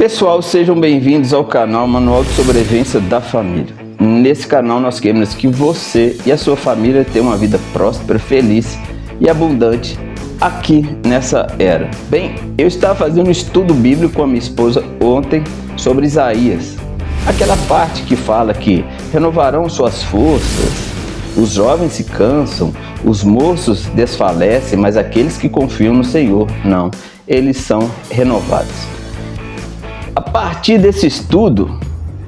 Pessoal, sejam bem-vindos ao canal Manual de Sobrevivência da Família. Nesse canal nós queremos que você e a sua família tenham uma vida próspera, feliz e abundante aqui nessa era. Bem, eu estava fazendo um estudo bíblico com a minha esposa ontem sobre Isaías. Aquela parte que fala que renovarão suas forças, os jovens se cansam, os moços desfalecem, mas aqueles que confiam no Senhor, não, eles são renovados. A partir desse estudo,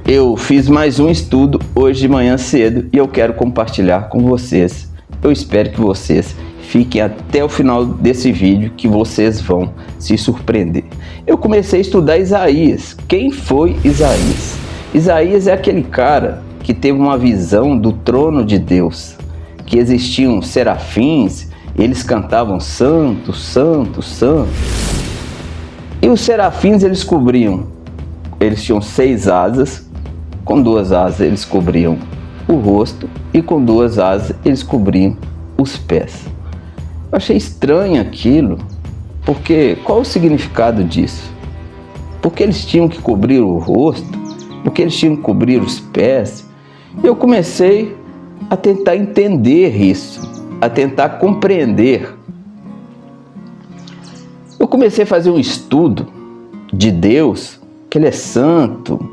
eu fiz mais um estudo hoje de manhã cedo e eu quero compartilhar com vocês. Eu espero que vocês fiquem até o final desse vídeo, que vocês vão se surpreender. Eu comecei a estudar Isaías. Quem foi Isaías? Isaías é aquele cara que teve uma visão do trono de Deus, que existiam serafins, eles cantavam santo, santo, santo. E os serafins eles tinham 6 asas, com 2 asas eles cobriam o rosto e com 2 asas eles cobriam os pés. Eu achei estranho aquilo, porque qual o significado disso? Porque eles tinham que cobrir o rosto, porque eles tinham que cobrir os pés. Eu comecei a tentar entender isso, a tentar compreender. Eu comecei a fazer um estudo de Deus, que Ele é santo,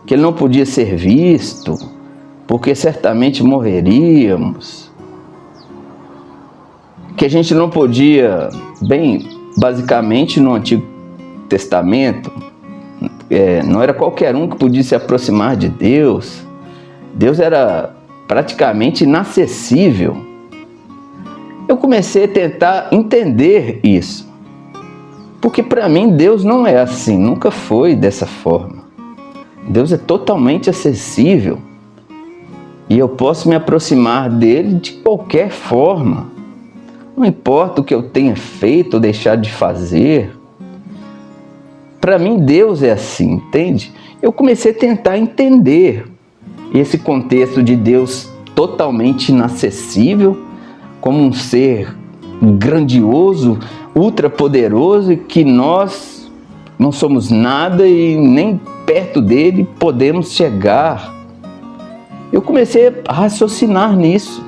que Ele não podia ser visto, porque certamente morreríamos, que a gente não podia, basicamente no Antigo Testamento, não era qualquer um que podia se aproximar de Deus. Deus era praticamente inacessível. Eu comecei a tentar entender isso. Porque para mim Deus não é assim, nunca foi dessa forma. Deus é totalmente acessível e eu posso me aproximar dele de qualquer forma. Não importa o que eu tenha feito ou deixado de fazer. Para mim Deus é assim, entende? Eu comecei a tentar entender esse contexto de Deus totalmente inacessível, como um ser grandioso, ultra poderoso, e que nós não somos nada e nem perto dele podemos chegar. Eu comecei a raciocinar nisso.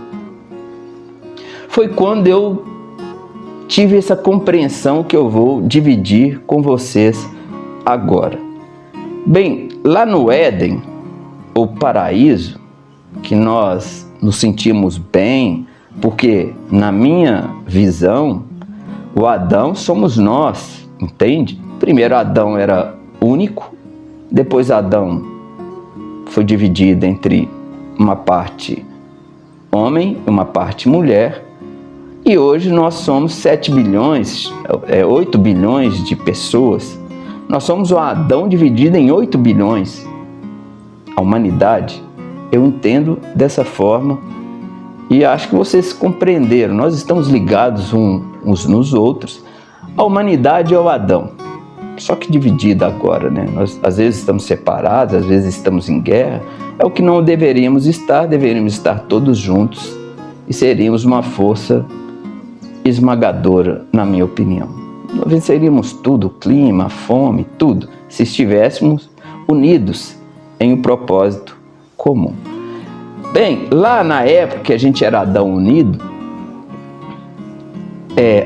Foi quando eu tive essa compreensão que eu vou dividir com vocês agora. Bem, lá no Éden, o paraíso, que nós nos sentimos bem, porque na minha visão, o Adão somos nós, entende? Primeiro Adão era único, depois Adão foi dividido entre uma parte homem e uma parte mulher, e hoje nós somos 7 bilhões, 8 bilhões de pessoas. Nós somos o Adão dividido em 8 bilhões. A humanidade, eu entendo dessa forma e acho que vocês compreenderam. Nós estamos ligados uns nos outros. A humanidade é o Adão, só que dividida agora, né? Nós às vezes estamos separados, às vezes estamos em guerra. É o que não deveríamos estar todos juntos e seríamos uma força esmagadora, na minha opinião. Nós venceríamos tudo, o clima, a fome, tudo, se estivéssemos unidos em um propósito comum. Bem, lá na época que a gente era Adão unido,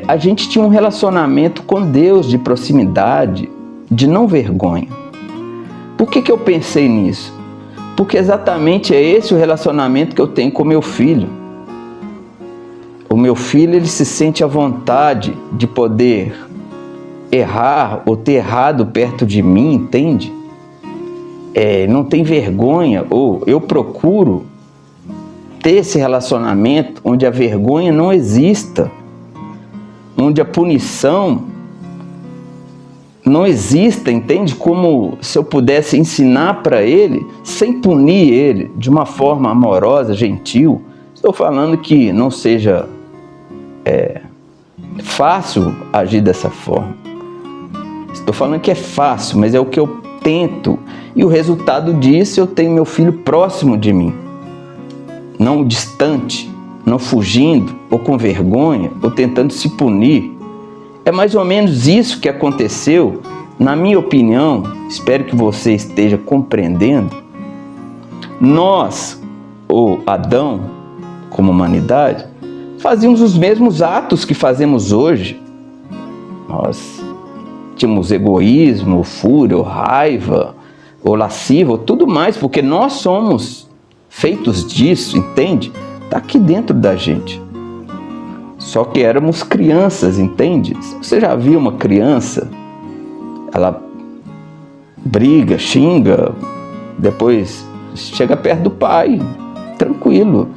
a gente tinha um relacionamento com Deus de proximidade, de não vergonha. Por que eu pensei nisso? Porque exatamente é esse o relacionamento que eu tenho com meu filho. O meu filho, ele se sente à vontade de poder errar ou ter errado perto de mim, entende? Não tem vergonha, ou eu procuro ter esse relacionamento onde a vergonha não exista, onde a punição não exista, entende? Como se eu pudesse ensinar para ele, sem punir ele, de uma forma amorosa, gentil. Estou falando que não seja fácil agir dessa forma. Estou falando que é fácil, mas é o que eu tento. E o resultado disso, eu tenho meu filho próximo de mim, não distante, não fugindo, ou com vergonha, ou tentando se punir. É mais ou menos isso que aconteceu na minha opinião, espero que você esteja compreendendo, nós, ou Adão, como humanidade, fazíamos os mesmos atos que fazemos hoje. Nós tínhamos egoísmo, fúria, raiva, ou lasciva, ou tudo mais, porque nós somos feitos disso, entende? Está aqui dentro da gente. Só que éramos crianças, entende? Você já viu uma criança, ela briga, xinga, depois chega perto do pai, tranquilo,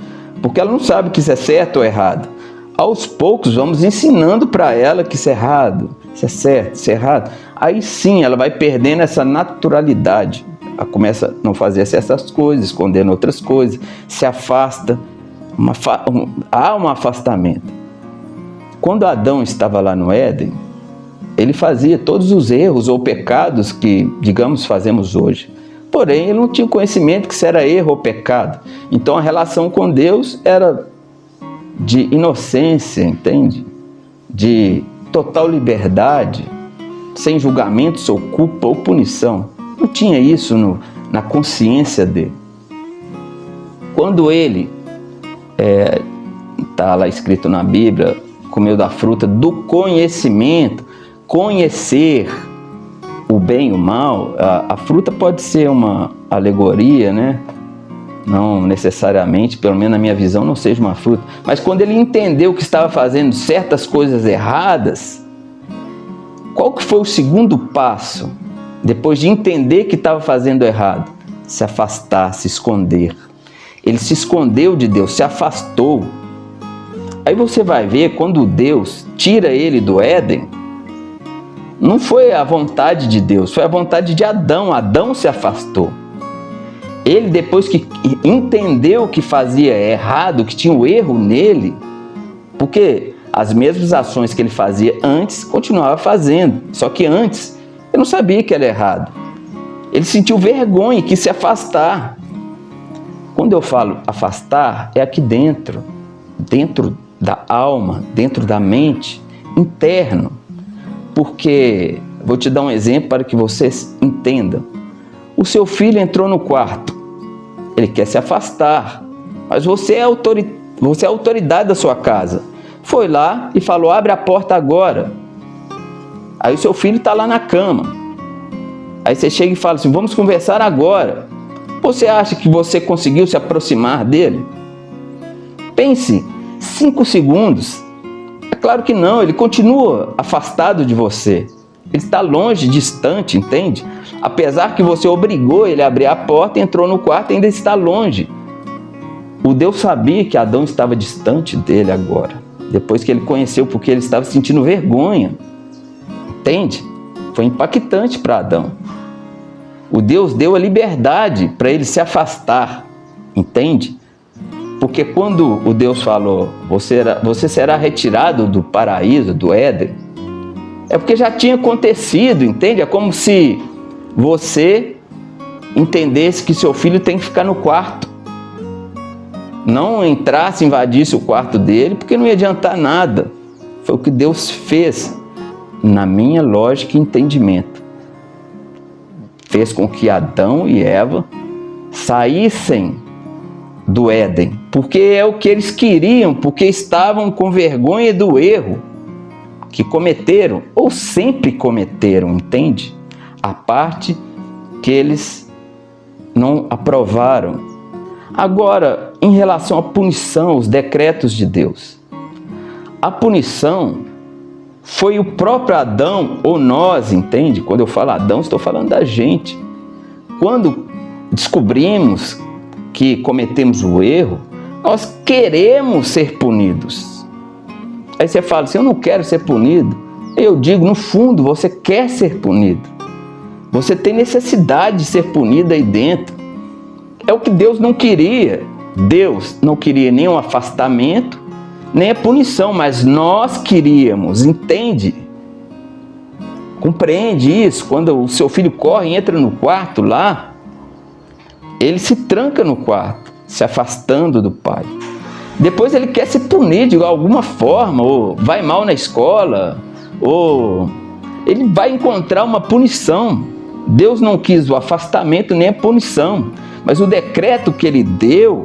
porque ela não sabe que isso é certo ou errado. Aos poucos vamos ensinando para ela que isso é errado, isso é certo, isso é errado. Aí sim ela vai perdendo essa naturalidade, ela começa a não fazer essas coisas, escondendo outras coisas, se afasta, há um afastamento. Quando Adão estava lá no Éden, ele fazia todos os erros ou pecados que, digamos, fazemos hoje. Porém, ele não tinha conhecimento que isso era erro ou pecado. Então, a relação com Deus era de inocência, entende? De total liberdade, sem julgamentos ou culpa ou punição. Não tinha isso na consciência dele. Quando ele, está lá escrito na Bíblia, comeu da fruta do conhecimento, conhecer o bem e o mal, a fruta pode ser uma alegoria, né? Não necessariamente, pelo menos na minha visão, não seja uma fruta. Mas quando ele entendeu que estava fazendo certas coisas erradas, qual que foi o segundo passo? Depois de entender que estava fazendo errado, se afastar, se esconder. Ele se escondeu de Deus, se afastou. Aí você vai ver, quando Deus tira ele do Éden, não foi a vontade de Deus, foi a vontade de Adão. Adão se afastou. Ele, depois que entendeu que fazia errado, que tinha o erro nele, porque as mesmas ações que ele fazia antes, continuava fazendo. Só que antes, ele não sabia que era errado. Ele sentiu vergonha e quis se afastar. Quando eu falo afastar, é aqui dentro da alma, dentro da mente, interno. Porque, vou te dar um exemplo para que vocês entendam. O seu filho entrou no quarto, ele quer se afastar, mas você é a autoridade da sua casa. Foi lá e falou, abre a porta agora. Aí o seu filho está lá na cama. Aí você chega e fala assim, vamos conversar agora. Você acha que você conseguiu se aproximar dele? Pense 5 segundos. É claro que não, ele continua afastado de você. Ele está longe, distante, entende? Apesar que você obrigou ele a abrir a porta, entrou no quarto e ainda está longe. O Deus sabia que Adão estava distante dele agora. Depois que ele conheceu, porque ele estava sentindo vergonha. Entende? Foi impactante para Adão. O Deus deu a liberdade para ele se afastar. Entende? Porque quando o Deus falou, você será retirado do paraíso, do Éden, é porque já tinha acontecido, entende? É como se você entendesse que seu filho tem que ficar no quarto. Não entrasse, invadisse o quarto dele, porque não ia adiantar nada. Foi o que Deus fez, na minha lógica e entendimento. Fez com que Adão e Eva saíssem do Éden, porque é o que eles queriam, porque estavam com vergonha do erro que cometeram, ou sempre cometeram, entende? A parte que eles não aprovaram. Agora, em relação à punição, os decretos de Deus. A punição foi o próprio Adão, ou nós, entende? Quando eu falo Adão, estou falando da gente. Quando descobrimos que cometemos o erro, nós queremos ser punidos. Aí você fala assim, eu não quero ser punido. Eu digo, no fundo, você quer ser punido. Você tem necessidade de ser punido aí dentro. É o que Deus não queria. Deus não queria nem um afastamento, nem a punição, mas nós queríamos, entende? Compreende isso? Quando o seu filho corre e entra no quarto lá, ele se tranca no quarto, se afastando do pai. Depois ele quer se punir de alguma forma, ou vai mal na escola, ou ele vai encontrar uma punição. Deus não quis o afastamento nem a punição, mas o decreto que ele deu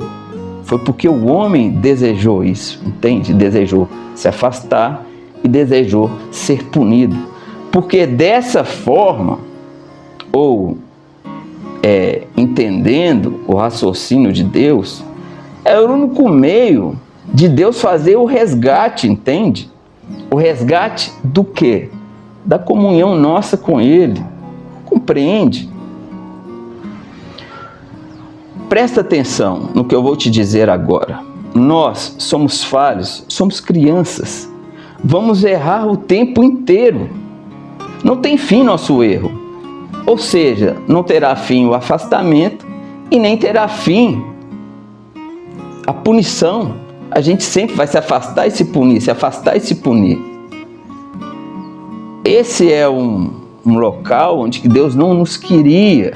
foi porque o homem desejou isso, entende? Desejou se afastar e desejou ser punido. Porque dessa forma, ou entendendo o raciocínio de Deus, é o único meio de Deus fazer o resgate, entende? O resgate do quê? Da comunhão nossa com Ele. Compreende? Presta atenção no que eu vou te dizer agora. Nós somos falhos, somos crianças. Vamos errar o tempo inteiro. Não tem fim nosso erro. Ou seja, não terá fim o afastamento e nem terá fim a punição. A gente sempre vai se afastar e se punir, se afastar e se punir. Esse é um local onde Deus não nos queria.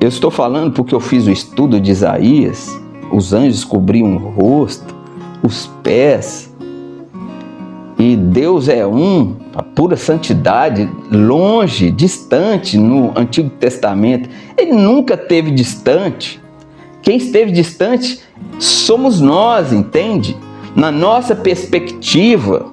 Eu estou falando porque eu fiz o estudo de Isaías. Os anjos cobriam o rosto, os pés. E Deus é a pura santidade, longe, distante no Antigo Testamento. Ele nunca esteve distante. Quem esteve distante somos nós, entende? Na nossa perspectiva,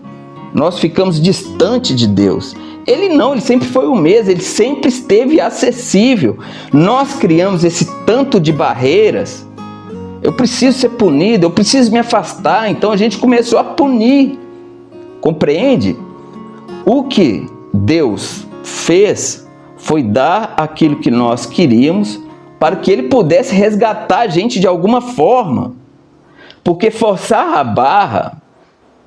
nós ficamos distante de Deus. Ele não, ele sempre foi o mesmo, ele sempre esteve acessível. Nós criamos esse tanto de barreiras. Eu preciso ser punido, eu preciso me afastar. Então a gente começou a punir. Compreende? O que Deus fez foi dar aquilo que nós queríamos para que Ele pudesse resgatar a gente de alguma forma. Porque forçar a barra,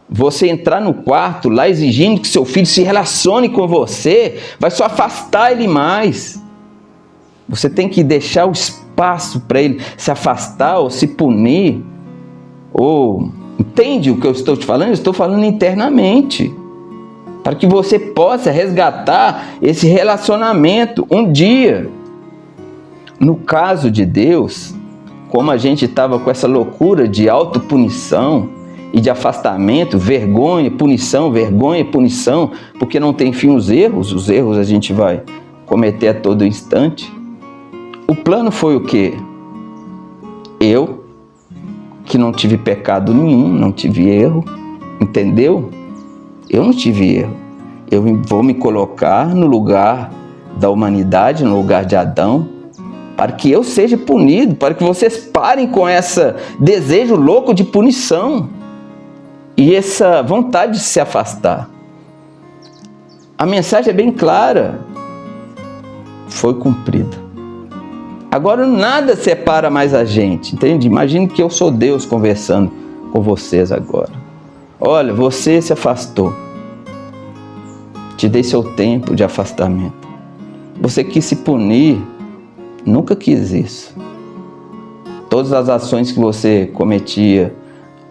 você entrar no quarto lá exigindo que seu filho se relacione com você, vai só afastar ele mais. Você tem que deixar o espaço para ele se afastar ou se punir. Entende o que eu estou te falando? Eu estou falando internamente. Para que você possa resgatar esse relacionamento um dia. No caso de Deus, como a gente estava com essa loucura de autopunição e de afastamento, vergonha, punição, porque não tem fim os erros a gente vai cometer a todo instante. O plano foi o quê? Eu, que não tive pecado nenhum, não tive erro, entendeu? Eu não tive erro. Eu vou me colocar no lugar da humanidade, no lugar de Adão, para que eu seja punido, para que vocês parem com esse desejo louco de punição e essa vontade de se afastar. A mensagem é bem clara. Foi cumprida. Agora nada separa mais a gente, entende? Imagine que eu sou Deus conversando com vocês agora. Olha, você se afastou. Te dei seu tempo de afastamento. Você quis se punir. Nunca quis isso. Todas as ações que você cometia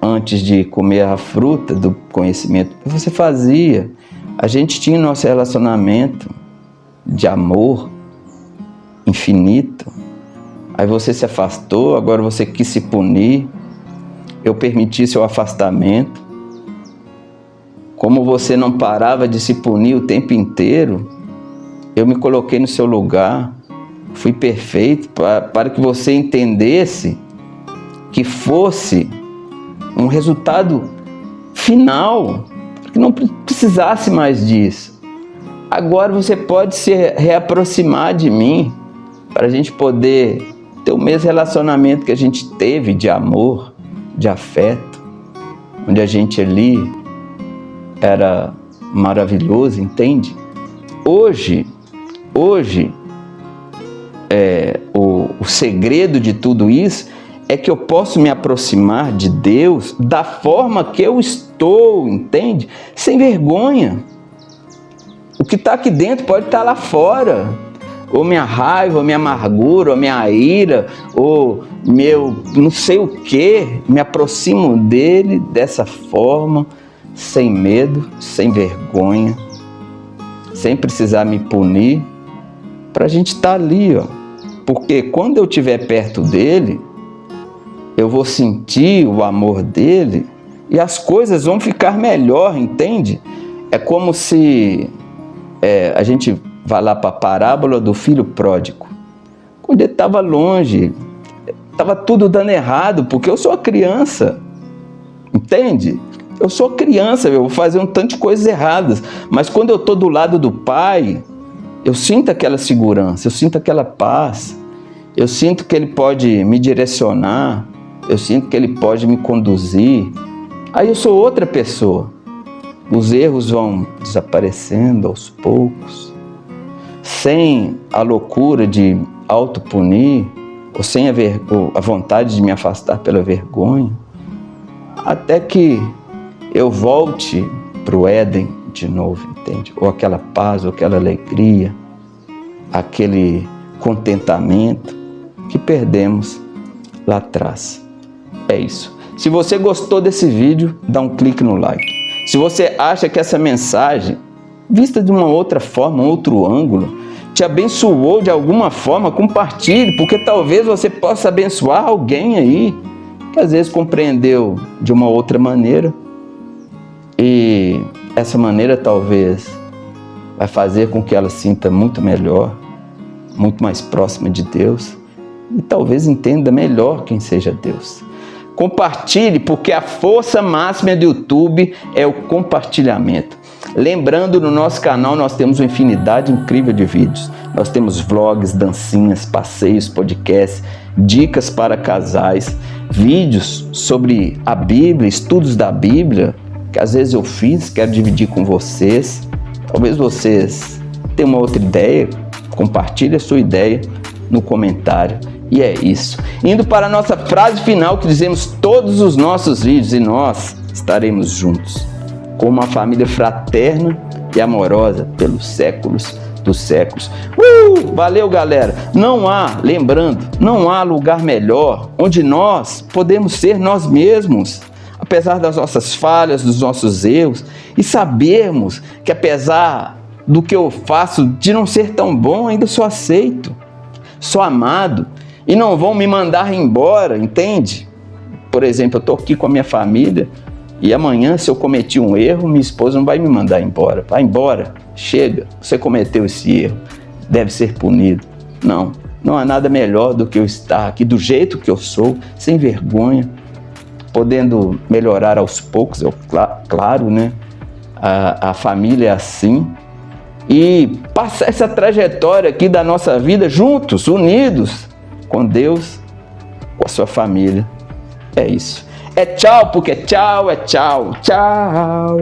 antes de comer a fruta do conhecimento, você fazia. A gente tinha nosso relacionamento de amor infinito. Aí você se afastou, agora você quis se punir. Eu permiti seu afastamento. Como você não parava de se punir o tempo inteiro, eu me coloquei no seu lugar. Fui perfeito para que você entendesse que fosse um resultado final, para que não precisasse mais disso. Agora você pode se reaproximar de mim, para a gente poder ter o mesmo relacionamento que a gente teve de amor, de afeto, onde a gente ali era maravilhoso, entende? Hoje, o segredo de tudo isso é que eu posso me aproximar de Deus da forma que eu estou, entende? Sem vergonha. O que está aqui dentro pode estar lá fora. Ou minha raiva, ou minha amargura, ou minha ira, ou meu não sei o que. Me aproximo dele dessa forma, sem medo, sem vergonha, sem precisar me punir, para a gente estar ali, ó. Porque quando eu estiver perto dele, eu vou sentir o amor dele e as coisas vão ficar melhor, entende? É como se a gente vai lá para a parábola do filho pródigo. Quando ele estava longe, estava tudo dando errado, porque eu sou a criança, entende? Eu sou criança, eu vou fazer um tanto de coisas erradas, mas quando eu estou do lado do Pai, eu sinto aquela segurança, eu sinto aquela paz, eu sinto que Ele pode me direcionar, eu sinto que Ele pode me conduzir. Aí eu sou outra pessoa. Os erros vão desaparecendo aos poucos, sem a loucura de autopunir, ou sem a vontade de me afastar pela vergonha, até que eu volte para o Éden de novo, entende? Ou aquela paz, ou aquela alegria, aquele contentamento que perdemos lá atrás. É isso. Se você gostou desse vídeo, dá um clique no like. Se você acha que essa mensagem, vista de uma outra forma, um outro ângulo, te abençoou de alguma forma, compartilhe, porque talvez você possa abençoar alguém aí que às vezes compreendeu de uma outra maneira, e essa maneira talvez vai fazer com que ela sinta muito melhor, muito mais próxima de Deus, e talvez entenda melhor quem seja Deus. Compartilhe, porque a força máxima do YouTube é o compartilhamento. Lembrando, no nosso canal nós temos uma infinidade incrível de vídeos. Nós temos vlogs, dancinhas, passeios, podcasts, dicas para casais, vídeos sobre a Bíblia, estudos da Bíblia, que às vezes eu fiz, quero dividir com vocês. Talvez vocês tenham uma outra ideia, compartilhe a sua ideia no comentário. E é isso. Indo para a nossa frase final, que dizemos todos os nossos vídeos, e nós estaremos juntos, como uma família fraterna e amorosa pelos séculos dos séculos. Valeu, galera! Lembrando, não há lugar melhor onde nós podemos ser nós mesmos, apesar das nossas falhas, dos nossos erros, e sabermos que apesar do que eu faço de não ser tão bom, ainda sou aceito, sou amado, e não vão me mandar embora, entende? Por exemplo, eu estou aqui com a minha família, e amanhã, se eu cometi um erro, minha esposa não vai me mandar embora. Vai embora, chega, você cometeu esse erro, deve ser punido. Não há nada melhor do que eu estar aqui do jeito que eu sou, sem vergonha, podendo melhorar aos poucos, claro, né? A família é assim, e passar essa trajetória aqui da nossa vida juntos, unidos, com Deus, com a sua família. É isso. É tchau, porque tchau é tchau. Tchau.